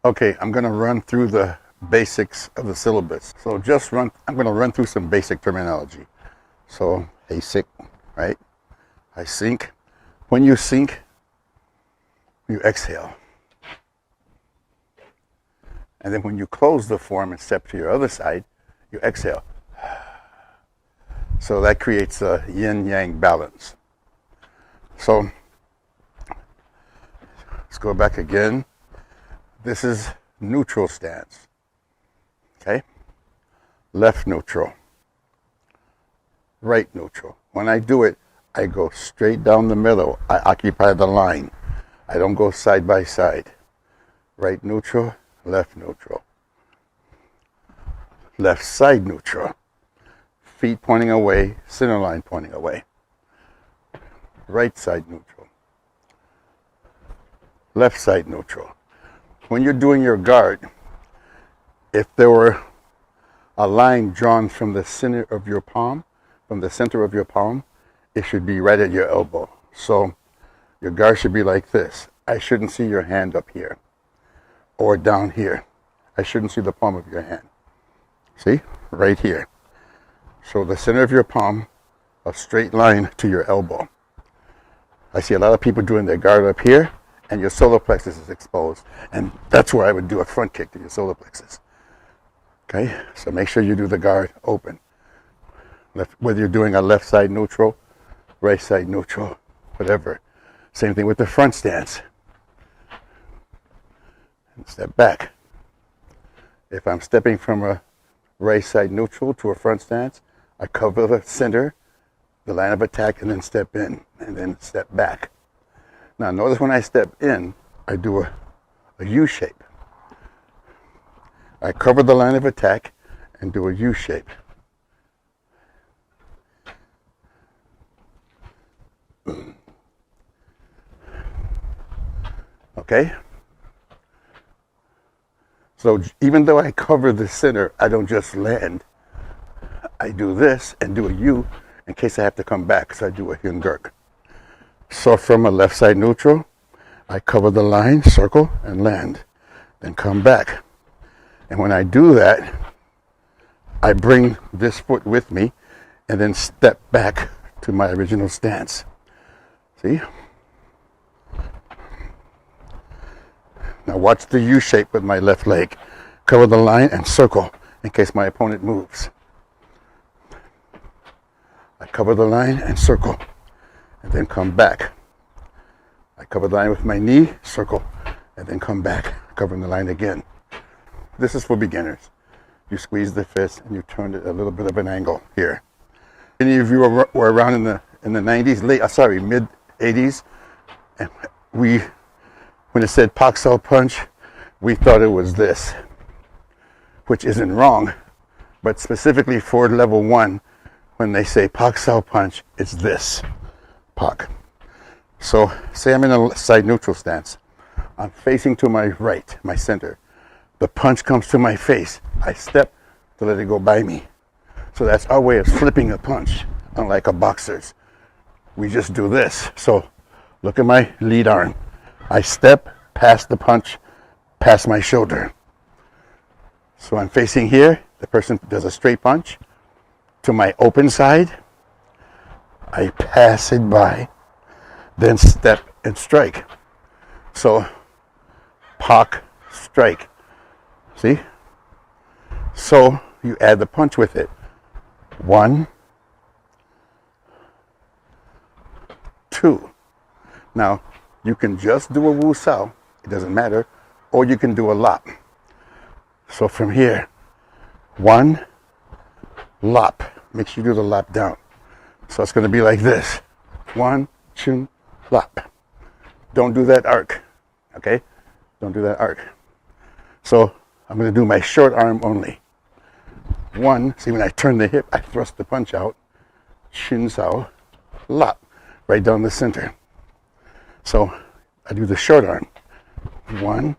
Okay, I'm going to run through the basics of the syllabus. So I'm going to run through some basic terminology. So, basic, right? I sink. When you sink, you exhale. And then when you close the form and step to your other side, you exhale. So that creates a yin-yang balance. So, let's go back again. This is neutral stance, okay? Left neutral, right neutral. When I do it, I go straight down the middle. I occupy the line. I don't go side by side. Right neutral, left neutral. Left side neutral. Feet pointing away, center line pointing away. Right side neutral. Left side neutral. When you're doing your guard, if there were a line drawn from the center of your palm, it should be right at your elbow. So your guard should be like this. I shouldn't see your hand up here or down here. I shouldn't see the palm of your hand. See? Right here. So the center of your palm, a straight line to your elbow. I see a lot of people doing their guard up here, and your solar plexus is exposed. And that's where I would do a front kick to your solar plexus. Okay, so make sure you do the guard open. Whether you're doing a left side neutral, right side neutral, whatever. Same thing with the front stance. And step back. If I'm stepping from a right side neutral to a front stance, I cover the center, the line of attack, and then step in, and then step back. Now notice when I step in, I do a U shape. I cover the line of attack and do a U shape. Okay? So even though I cover the center, I don't just land. I do this and do a U in case I have to come back, so I do a Hungurk. So from a left side neutral, I cover the line, circle, and land. Then come back. And when I do that, I bring this foot with me and then step back to my original stance. See? Now watch the U shape with my left leg. Cover the line and circle in case my opponent moves. I cover the line and circle. And then come back. I cover the line with my knee, circle, and then come back, covering the line again. This is for beginners. You squeeze the fist and you turn it a little bit of an angle here. Any of you were around in the 90s, mid 80s, and when it said Pak Sao punch, we thought it was this, which isn't wrong, but specifically for level 1, when they say Pak Sao punch, it's this. Pak. So say I'm in a side neutral stance. I'm facing to my right, my center. The punch comes to my face. I step to let it go by me. So that's our way of flipping a punch, unlike a boxer's. We just do this. So look at my lead arm. I step past the punch, past my shoulder. So I'm facing here. The person does a straight punch to my open side. I pass it by, then step and strike. So, Pak, strike. See? So, you add the punch with it. 1, 2. Now, you can just do a Wu Sao, it doesn't matter, or you can do a lop. So from here, 1, lop. Make sure you do the lop down. So it's going to be like this. 1, 2, lop. Don't do that arc. Okay? Don't do that arc. So I'm going to do my short arm only. 1, see when I turn the hip, I thrust the punch out. Shin Sao, lop. Right down the center. So I do the short arm. 1,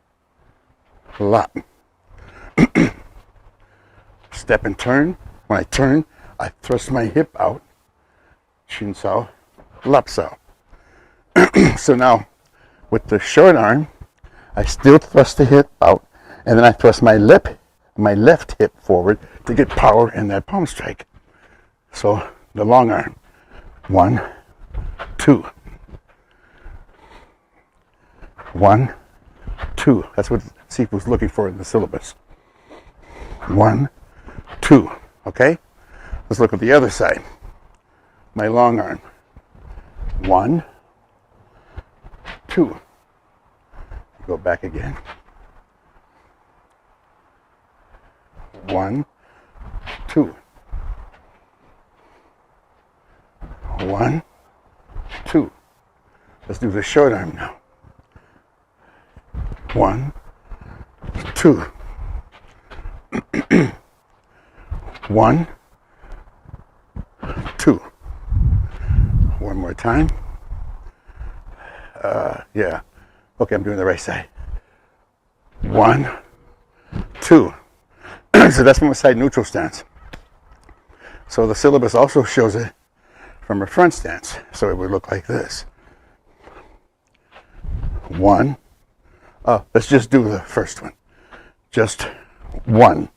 lop. Step and turn. When I turn, I thrust my hip out. Shin Sao, lop Sao. So now, with the short arm, I still thrust the hip out And then I thrust my left hip forward to get power in that palm strike. So the long arm. 1, 2. 1, 2. That's what Sifu's looking for in the syllabus. 1, 2. Okay? Let's look at the other side. My long arm. 1, 2. Go back again. 1, 2. 1, 2. Let's do the short arm now. 1, 2. 1, 2. One more time. Yeah. Okay, I'm doing the right side. 1, 2. So that's from a side neutral stance. So the syllabus also shows it from a front stance. So it would look like this. 1. Let's just do the first one. Just 1.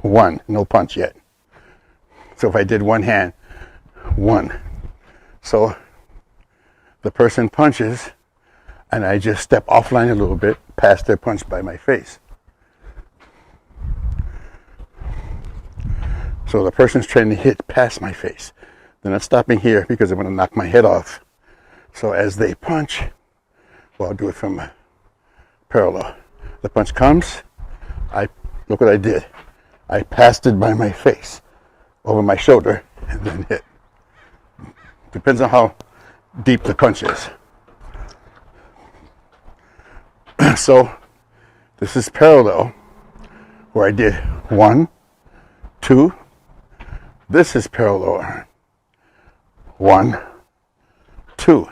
1. No punch yet. So if I did one hand, 1. So the person punches, and I just step offline a little bit, past their punch by my face. So the person's trying to hit past my face. They're not stopping here because I'm going to knock my head off. So as they punch, well, I'll do it from parallel. The punch comes, look what I did. I passed it by my face, over my shoulder, and then hit. Depends on how deep the punch is. So this is parallel, where I did 1, 2. This is parallel arm. 1, 2.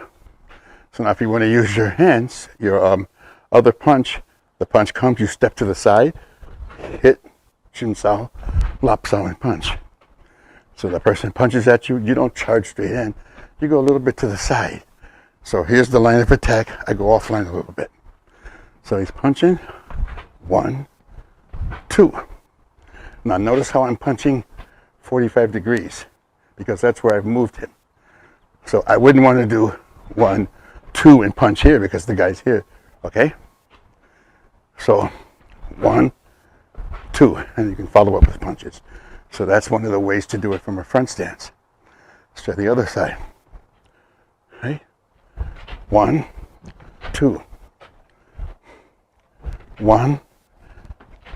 So now if you want to use your hands, your other punch, the punch comes, you step to the side, hit, Chun Sao, Lap Sao, and punch. So the person punches at you, you don't charge straight in, you go a little bit to the side. So here's the line of attack, I go offline a little bit. So he's punching, 1, 2. Now notice how I'm punching 45 degrees, because that's where I've moved him. So I wouldn't want to do 1, 2 and punch here because the guy's here, okay? So 1, 2, and you can follow up with punches. So that's one of the ways to do it from a front stance. Let's try the other side. Okay? 1, 2. 1,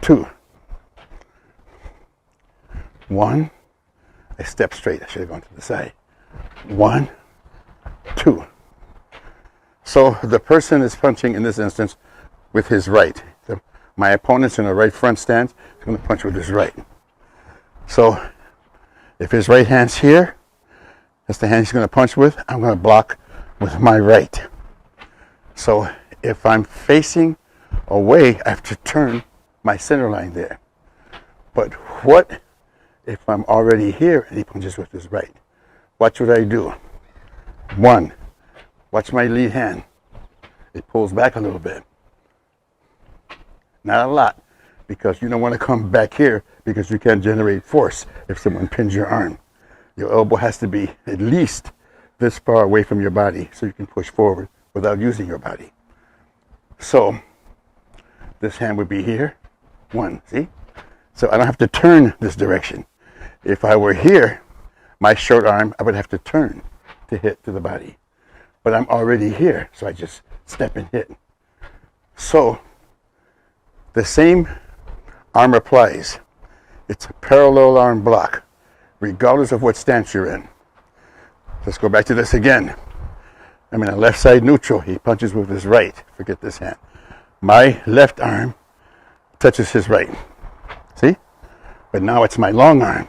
2. 1. I step straight. I should have gone to the side. 1, 2. So the person is punching in this instance with his right. My opponent's in a right front stance. He's going to punch with his right. So if his right hand's here, that's the hand he's going to punch with. I'm going to block with my right. So if I'm facing away, I have to turn my center line there. But what if I'm already here and he punches with his right? Watch what I do. 1. Watch my lead hand. It pulls back a little bit. Not a lot, because you don't want to come back here because you can't generate force if someone pins your arm. Your elbow has to be at least this far away from your body so you can push forward without using your body. So this hand would be here. 1, see? So I don't have to turn this direction. If I were here, my short arm, I would have to turn to hit to the body. But I'm already here, so I just step and hit. So the same arm applies. It's a parallel arm block, regardless of what stance you're in. Let's go back to this again. I'm in a left side neutral. He punches with his right. Forget this hand. My left arm touches his right. See? But now it's my long arm.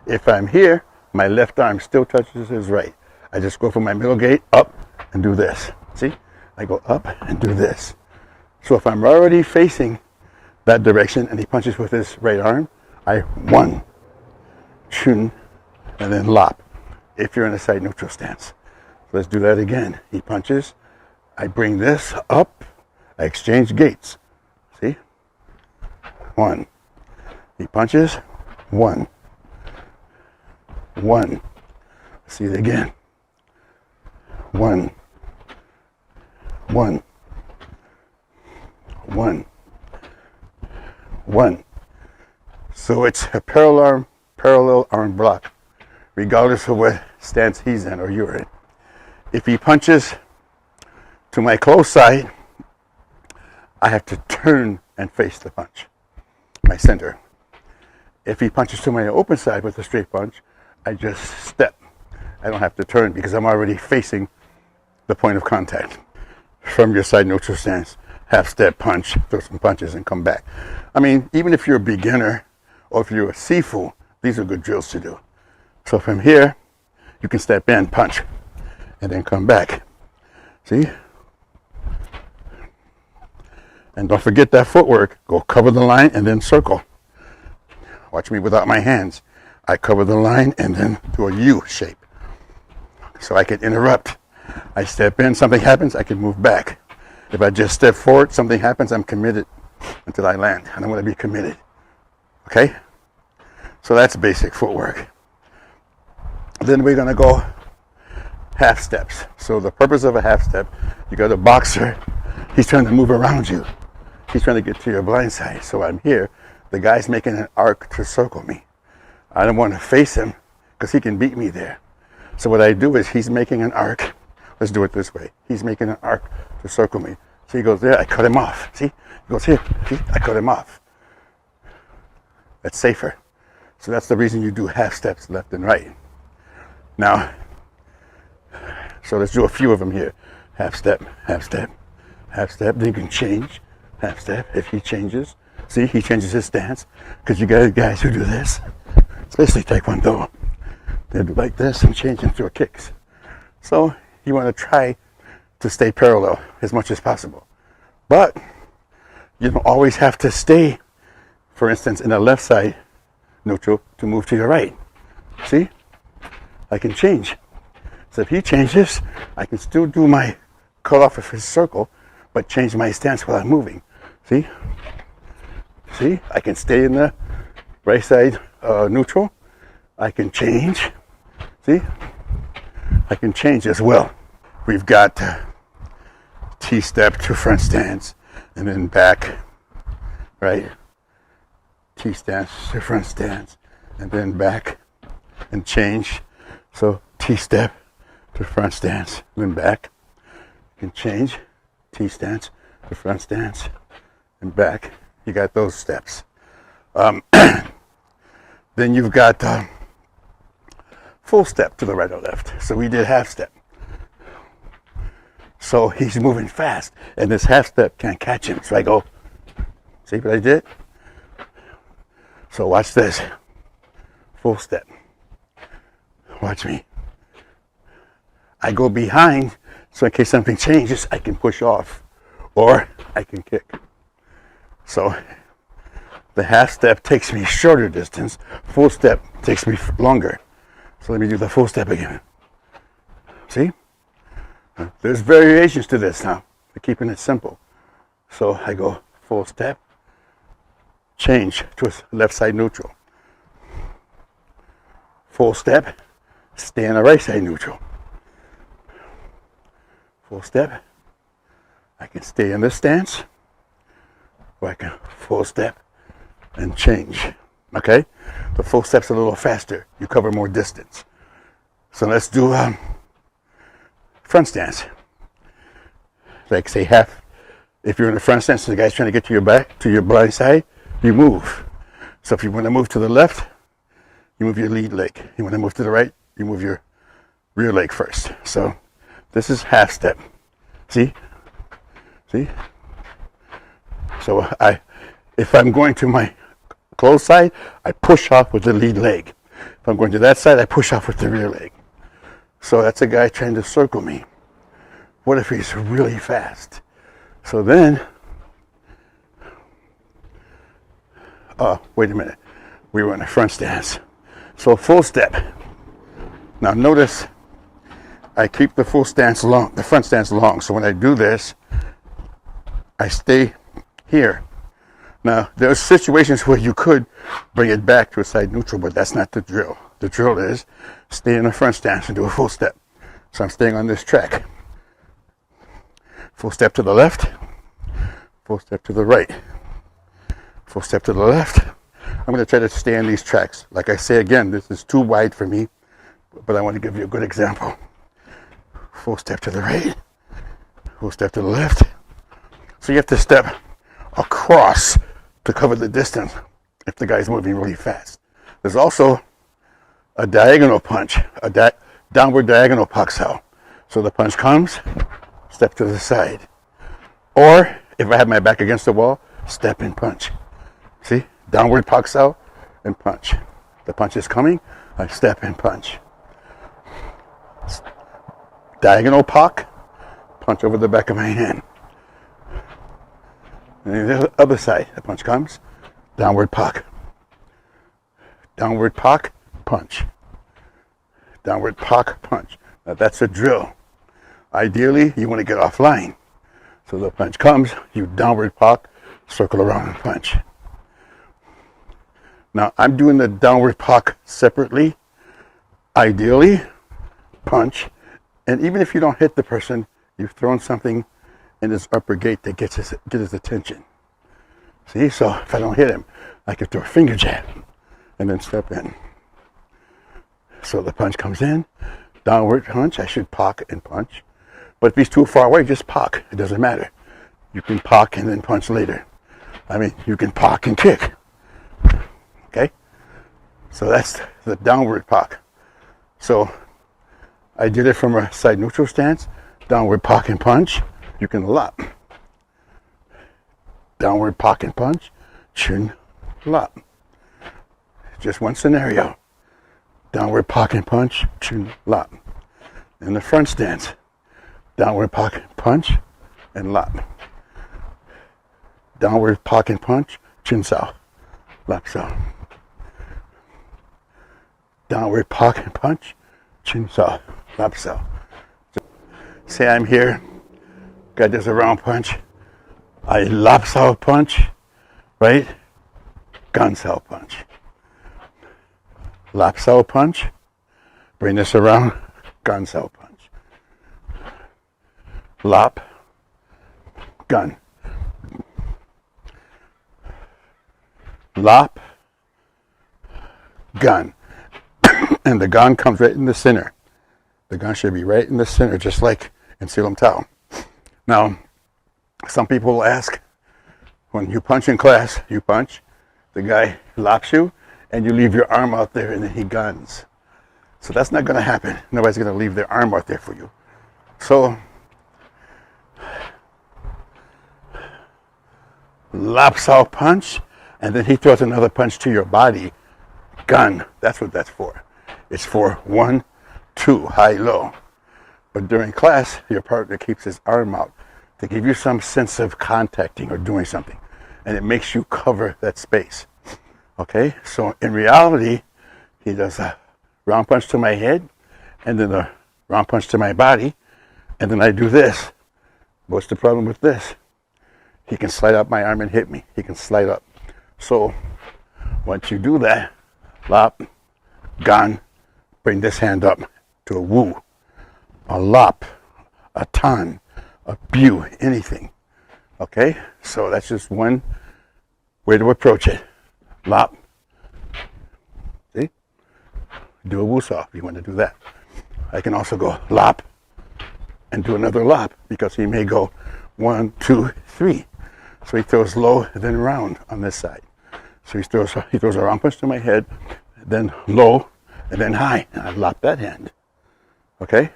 If I'm here, my left arm still touches his right. I just go from my middle gate up and do this. See? I go up and do this. So if I'm already facing that direction and he punches with his right arm, I 1, chun, and then lop, if you're in a side neutral stance. So let's do that again. He punches, I bring this up, I exchange gaits. See? 1. He punches. 1. 1. See it again. 1. 1. 1. 1. So it's a parallel arm block, regardless of what stance he's in or you're in. If he punches to my close side, I have to turn and face the punch, my center. If he punches to my open side with a straight punch, I just step. I don't have to turn because I'm already facing the point of contact. From your side neutral stance, half step punch, throw some punches and come back. I mean, even if you're a beginner or if you're a Sifu, these are good drills to do. So from here, you can step in, punch, and then come back. See? And don't forget that footwork. Go cover the line and then circle. Watch me without my hands. I cover the line and then do a U shape. So I can interrupt. I step in, something happens, I can move back. If I just step forward, something happens, I'm committed until I land. And I want to be committed. Okay? So that's basic footwork. Then we're going to go half steps. So the purpose of a half step, you got a boxer, he's trying to move around you. He's trying to get to your blind side. So I'm here. The guy's making an arc to circle me. I don't want to face him because he can beat me there. So what I do is he's making an arc. Let's do it this way. He's making an arc to circle me. So he goes there, I cut him off. See? He goes here. See? I cut him off. That's safer. So that's the reason you do half steps left and right. Now, so let's do a few of them here. Half step, half step, half step. Then you can change. Half step if he changes. See, he changes his stance. Because you got guys who do this. It's basically Taekwondo. They do like this and change into a kicks. So you want to try to stay parallel as much as possible. But you don't always have to stay, for instance, in the left side neutral to move to your right. See? I can change. So if he changes, I can still do my cut off of his circle, but change my stance while I'm moving. See? See? I can stay in the right side neutral. I can change. See? I can change as well. We've got T-step to front stance and then back, right? T-stance to front stance and then back and change. So T-step to front stance, then back. You can change. T-stance to front stance and back. You got those steps. Then you've got full step to the right or left. So we did half step. So he's moving fast, and this half step can't catch him. So I go, see what I did? So watch this. Full step. Watch me. I go behind, so in case something changes, I can push off, or I can kick. So the half step takes me shorter distance. Full step takes me longer. So let me do the full step again. See? There's variations to this now. We're keeping it simple. So I go full step, change to a left side neutral. Full step, stay on the right side neutral. Full step, I can stay in this stance, or I can full step and change. Okay? The full step's a little faster. You cover more distance. So let's do front stance. Like say half. If you're in the front stance, the guy's trying to get to your back, to your blind side, you move. So if you want to move to the left, you move your lead leg. You want to move to the right, you move your rear leg first. So this is half step. See? See? So if I'm going to my close side, I push off with the lead leg. If I'm going to that side, I push off with the rear leg. So that's a guy trying to circle me. What if he's really fast? So then, wait a minute. We were in a front stance. So full step. Now notice, I keep the full stance long, the front stance long. So when I do this, I stay here. Now, there are situations where you could bring it back to a side neutral, but that's not the drill. The drill is stay in the front stance and do a full step. So I'm staying on this track. Full step to the left, full step to the right, full step to the left. I'm going to try to stay on these tracks. Like I say again, this is too wide for me, but I want to give you a good example. Full step to the right, full step to the left. So you have to step across to cover the distance if the guy's moving really fast. There's also a diagonal punch, a downward diagonal pakseil. So the punch comes, step to the side. Or if I have my back against the wall, step and punch. See? Downward pakseil and punch. The punch is coming, I step and punch. Diagonal pak, punch over the back of my hand. And the other side, the punch comes, downward pak. Downward pak, punch. Downward pak, punch. Now that's a drill. Ideally, you want to get offline. So the punch comes, you downward pak, circle around and punch. Now I'm doing the downward pak separately. Ideally, punch. And even if you don't hit the person, you've thrown something in his upper gate that gets his attention. See, so if I don't hit him, I can throw a finger jab and then step in. So the punch comes in, downward punch, I should pak and punch. But if he's too far away, just pak, it doesn't matter. You can pak and then punch later. I mean, you can pak and kick. Okay? So that's the downward pak. So I did it from a side neutral stance, downward pak and punch. You can lop. Downward pak and punch, chin, lop. Just one scenario. Downward pak and punch, chin, lop. In the front stance, downward pak and punch and lop. Downward pak and punch, chin sao, lop sao. Downward pak and punch, chin sao, lop sao. Say I'm here, guy does a round punch, I lop sao punch, right? Gun sao punch. Lop sao punch, bring this around, gun sao punch. Lop, gun. Lop, gun. And the gun comes right in the center. The gun should be right in the center, just like in Silam Tao. Now, some people will ask, when you punch in class, you punch, the guy lops you, and you leave your arm out there, and then he guns. So that's not going to happen. Nobody's going to leave their arm out there for you. So, lops out punch, and then he throws another punch to your body. Gun. That's what that's for. It's for 1, 2, high, low. But during class, your partner keeps his arm out to give you some sense of contacting or doing something. And it makes you cover that space. Okay? So in reality, he does a round punch to my head, and then a round punch to my body, and then I do this. What's the problem with this? He can slide up my arm and hit me. He can slide up. So once you do that, lop, gan, bring this hand up to a woo, a lop, a tan, a bu, anything. Okay? So that's just one way to approach it. Lop. See? Do a woo-saw if you want to do that. I can also go lop and do another lop because he may go 1, 2, 3. So he throws low and then round on this side. So he throws a round punch to my head, then low, and then high. And I lop that hand. Okay?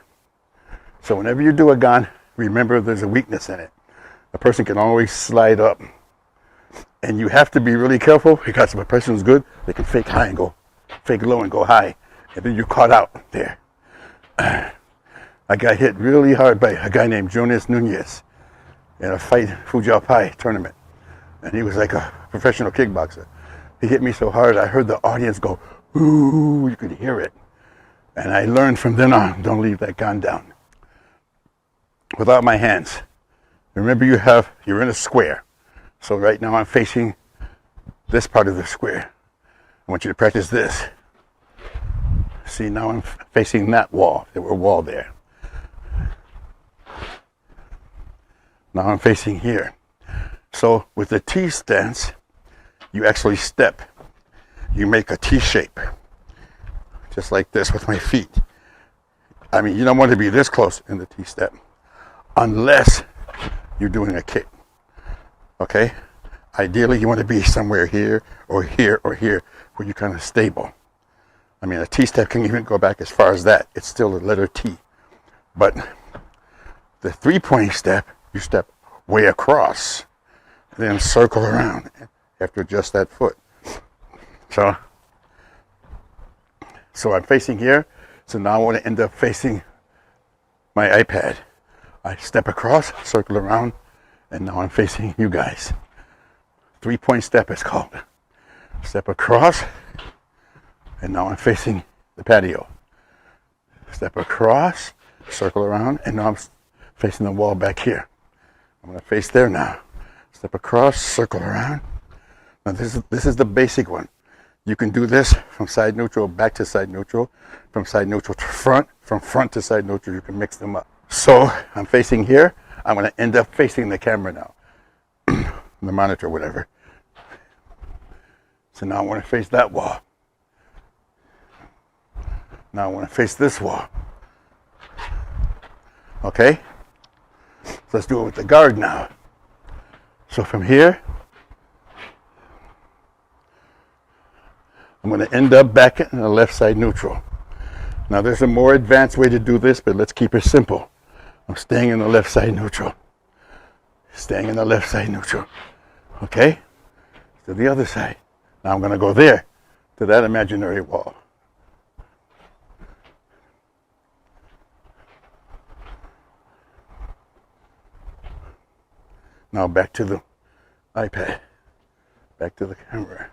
So whenever you do a gan, remember there's a weakness in it. A person can always slide up. And you have to be really careful because if a person's good, they can fake high and go, fake low and go high. And then you're caught out there. I got hit really hard by a guy named Jonas Nunez in a fight Fujao Pai tournament. And he was like a professional kickboxer. He hit me so hard, I heard the audience go, ooh, you could hear it. And I learned from then on, don't leave that gun down. Without my hands, Remember, you're in a square. So right now I'm facing this part of the square. I want you to practice this. See, now I'm facing that wall. There was a wall there. Now I'm facing here. So with the T stance, you actually step. You make a T shape. Just like this with my feet. I mean, you don't want to be this close in the T step unless you're doing a kick. Okay? Ideally, you want to be somewhere here or here or here where you're kind of stable. I mean, a T step can even go back as far as that. It's still a letter T. But the 3-point step, you step way across, and then circle around. You have to adjust that foot. So I'm facing here. So now I want to end up facing my iPad. I step across, circle around, and now I'm facing you guys. 3-point step is called. Step across, and now I'm facing the patio. Step across, circle around, and now I'm facing the wall back here. I'm going to face there now. Step across, circle around. Now this is the basic one. You can do this from side neutral back to side neutral, from side neutral to front, from front to side neutral. You can mix them up. So I'm facing here. I'm going to end up facing the camera now, the monitor, whatever. So now I want to face that wall. Now I want to face this wall. Okay? So let's do it with the guard now. So from here, I'm going to end up back in the left side neutral. Now there's a more advanced way to do this, but let's keep it simple. I'm staying in the left side neutral. Staying in the left side neutral. Okay? To the other side. Now I'm going to go there, to that imaginary wall. Now back to the iPad. Back to the camera.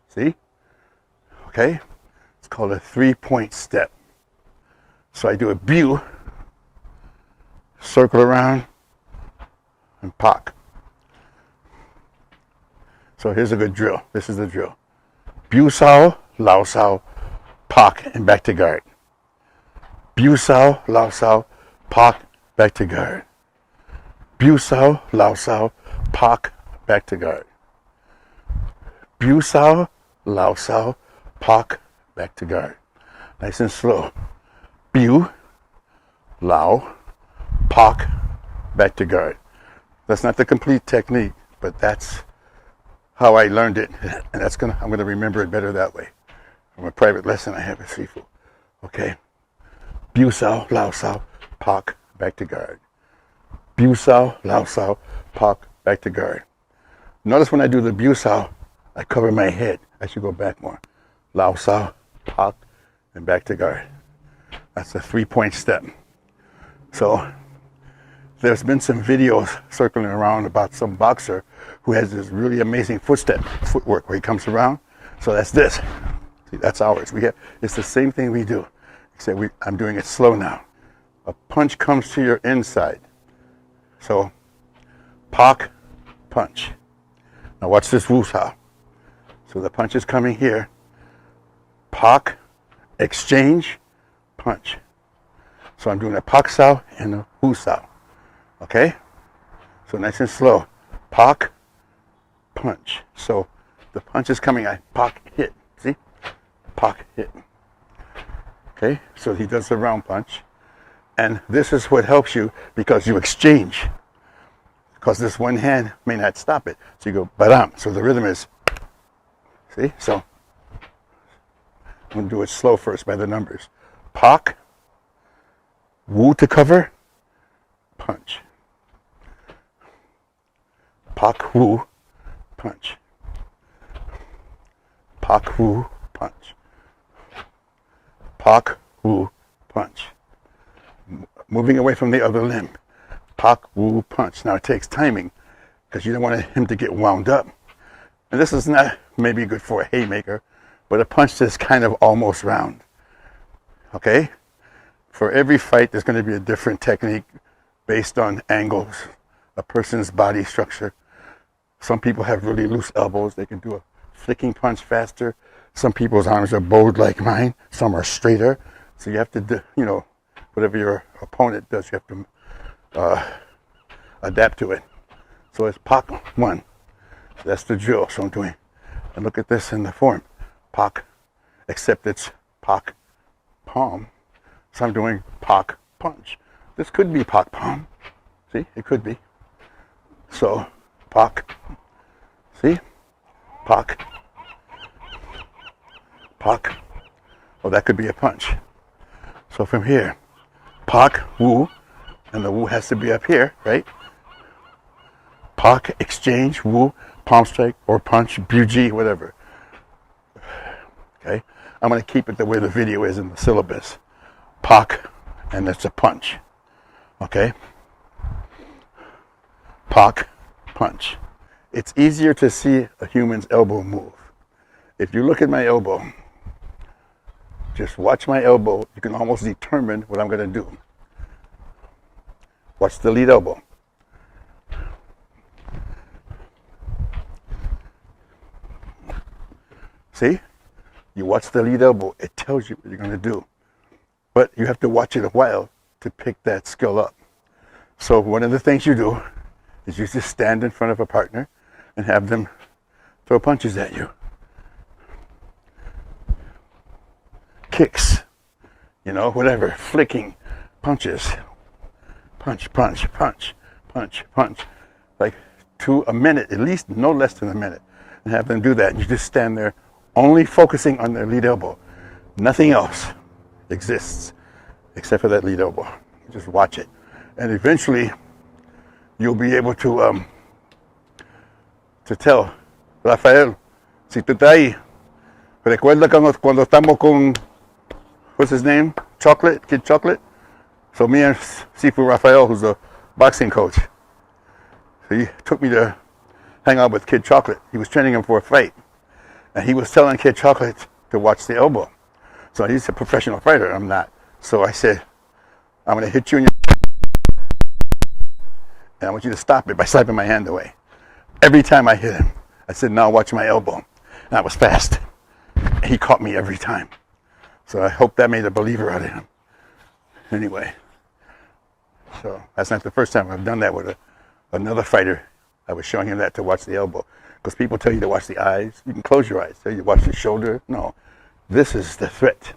See? Okay? It's called a 3-point step. So I do a view, circle around, and pop. So here's a good drill. This is the drill. Bu sao, lao sao, pop, and back to guard. Bu sao, lao sao, pop, back to guard. Bu sao, lao sao, pop, back to guard. Bu sao, lao sao, pop, back to guard. Nice and slow. Bu, lao, pop, back to guard. That's not the complete technique, but that's how I learned it, and I'm gonna remember it better that way. From a private lesson I have at Sifu. Okay. Bu sao, lao sao, pop, back to guard. Bu sao, lao sao, pop, back to guard. Notice when I do the bu sao, I cover my head. I should go back more. Lao sao, pop, and back to guard. That's a 3-point step. So there's been some videos circling around about some boxer who has this really amazing footwork where he comes around. So that's this. See, that's ours. It's the same thing we do, except I'm doing it slow now. A punch comes to your inside. So, pak, punch. Now watch this wu sao. So the punch is coming here. Pak, exchange, punch. So I'm doing a pak sao and a wu sao. Okay? So nice and slow. Pak, punch. So the punch is coming, I pak, hit. See? Pak, hit. Okay? So he does the round punch. And this is what helps you because you exchange. Because this one hand may not stop it. So you go, badam. So the rhythm is, see? So I'm going to do it slow first by the numbers. Pak, wu to cover, punch. Pak, wu, punch. Pak, wu, punch. Pak, wu, punch. Moving away from the other limb. Pak, wu, punch. Now it takes timing because you don't want him to get wound up. And this is not maybe good for a haymaker, but a punch that's kind of almost round. Okay? For every fight, there's going to be a different technique based on angles a person's body structure. Some people have really loose elbows. They can do a flicking punch faster. Some people's arms are bowed like mine. Some are straighter. So you have to do, whatever your opponent does, you have to adapt to it. So it's pak 1. That's the drill. So I'm doing, and look at this in the form. Pak, except it's pak palm. So I'm doing pak punch. This could be pak palm. See, it could be. So pak, see, pak, pak. Oh, that could be a punch. So from here, pak, woo, and the woo has to be up here, right? Pak, exchange, woo, palm strike, or punch, buji, whatever. Okay, I'm going to keep it the way the video is in the syllabus. Pak, and that's a punch. Okay? Pak, punch. It's easier to see a human's elbow move. If you look at my elbow, just watch my elbow, you can almost determine what I'm going to do. Watch the lead elbow. See? You watch the lead elbow, it tells you what you're going to do. But you have to watch it a while to pick that skill up. So one of the things you do is you just stand in front of a partner and have them throw punches at you. Kicks, whatever, flicking, punches. Punch, punch, punch, punch, punch. Like a minute, at least no less than a minute. And have them do that. And you just stand there only focusing on their lead elbow. Nothing else exists except for that lead elbow. Just watch it. And eventually you'll be able to tell, Rafael, si tú estás ahí, recuerda cuando estamos con, what's his name? Kid Chocolate? So me and Sifu Rafael, who's a boxing coach, so he took me to hang out with Kid Chocolate. He was training him for a fight. And he was telling Kid Chocolate to watch the elbow. So he's a professional fighter, I'm not. So I said, I'm going to hit you in your... And I want you to stop it by slapping my hand away. Every time I hit him, I said, now watch my elbow. And I was fast. He caught me every time. So I hope that made a believer out of him. Anyway, so that's not the first time I've done that with another fighter. I was showing him that to watch the elbow. Because people tell you to watch the eyes. You can close your eyes. Tell you to watch the shoulder. No, this is the threat.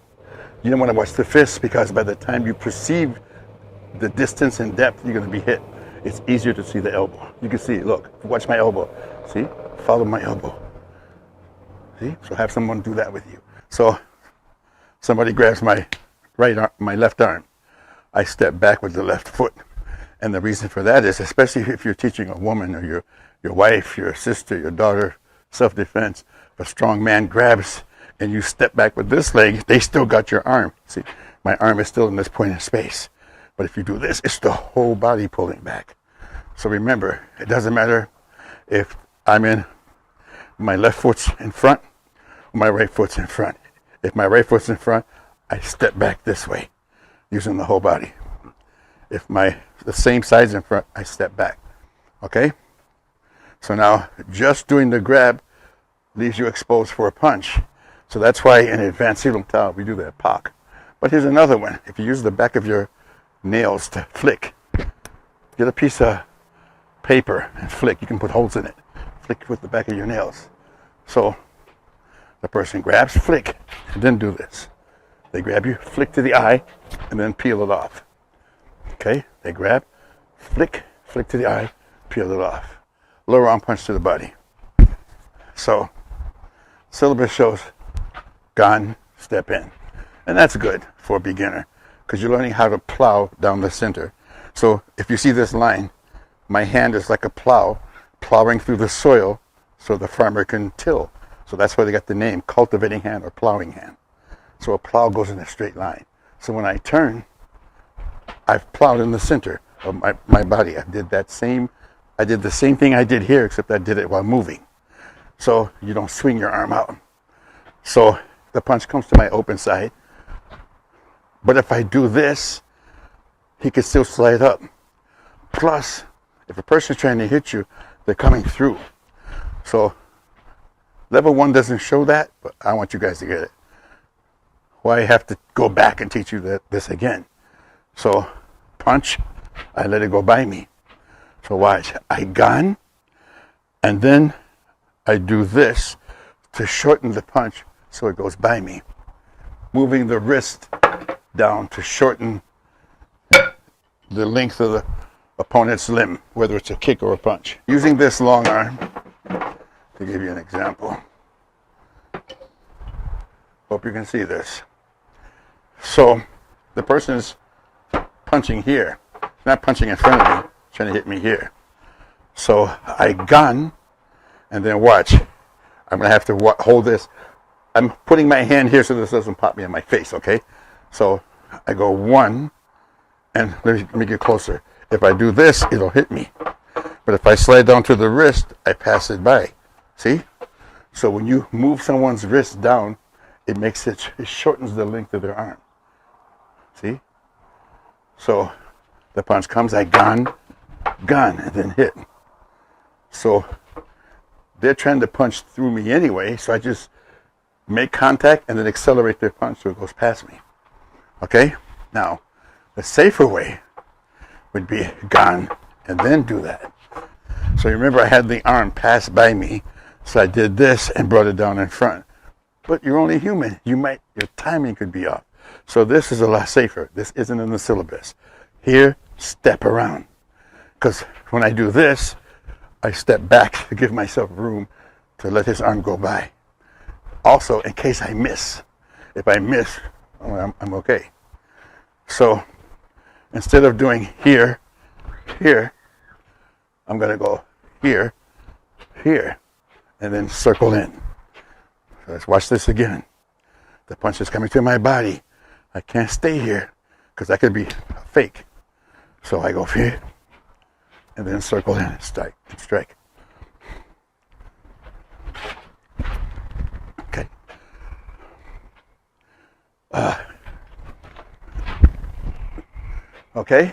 You don't want to watch the fist because by the time you perceive the distance and depth, you're going to be hit. It's easier to see the elbow. You can see, look, watch my elbow. See? Follow my elbow. See? So have someone do that with you. So somebody grabs my my left arm. I step back with the left foot. And the reason for that is, especially if you're teaching a woman or your wife, your sister, your daughter, self-defense, if a strong man grabs and you step back with this leg, they still got your arm. See, my arm is still in this point in space. But if you do this, it's the whole body pulling back. So remember, it doesn't matter if I'm in, my left foot's in front, or my right foot's in front. If my right foot's in front, I step back this way, using the whole body. If the same side's in front, I step back. Okay? So now, just doing the grab leaves you exposed for a punch. So that's why in advanced Silum Tao, we do that pak. But here's another one. If you use the back of your nails to flick, get a piece of paper and flick. You can put holes in it. Flick with the back of your nails. So the person grabs, flick, and then do this. They grab you, flick to the eye, and then peel it off. Okay? They grab, flick, flick to the eye, peel it off. Lower arm punch to the body. So, syllabus shows gan, step in. And that's good for a beginner because you're learning how to plow down the center. So if you see this line, my hand is like a plow, plowing through the soil so the farmer can till. So that's why they got the name cultivating hand or plowing hand. So a plow goes in a straight line. So when I turn, I've plowed in the center of my body. I did the same thing I did here, except I did it while moving. So you don't swing your arm out. So the punch comes to my open side. But if I do this, he can still slide up. Plus, If a person's trying to hit you, they're coming through. So level 1 doesn't show that, but I want you guys to get it. Why I have to go back and teach you this again. So punch, I let it go by me. So watch, I gun, and then I do this to shorten the punch so it goes by me. Moving the wrist down to shorten the length of the opponent's limb, whether it's a kick or a punch. Using this long arm, to give you an example. Hope you can see this. So the person is punching here, not punching in front of me, trying to hit me here. So I gun, and then watch. I'm going to have to hold this. I'm putting my hand here so this doesn't pop me in my face, okay? So I go 1, and let me get closer. If I do this, it'll hit me. But if I slide down to the wrist, I pass it by. See? So when you move someone's wrist down, it shortens the length of their arm. See? So the punch comes, I gun, and then hit. So they're trying to punch through me anyway, so I just make contact and then accelerate their punch so it goes past me. Okay? Now, the safer way would be gun and then do that. So remember, I had the arm pass by me, so I did this and brought it down in front. But you're only human. Your timing could be off. So this is a lot safer. This isn't in the syllabus. Here, step around. Because when I do this, I step back to give myself room to let his arm go by. Also, in case I miss. If I miss, I'm okay. So instead of doing here, I'm going to go here, and then circle in. So let's watch this again. The punch is coming to my body. I can't stay here because that could be fake. So I go here, and then circle in and strike. Okay. Okay.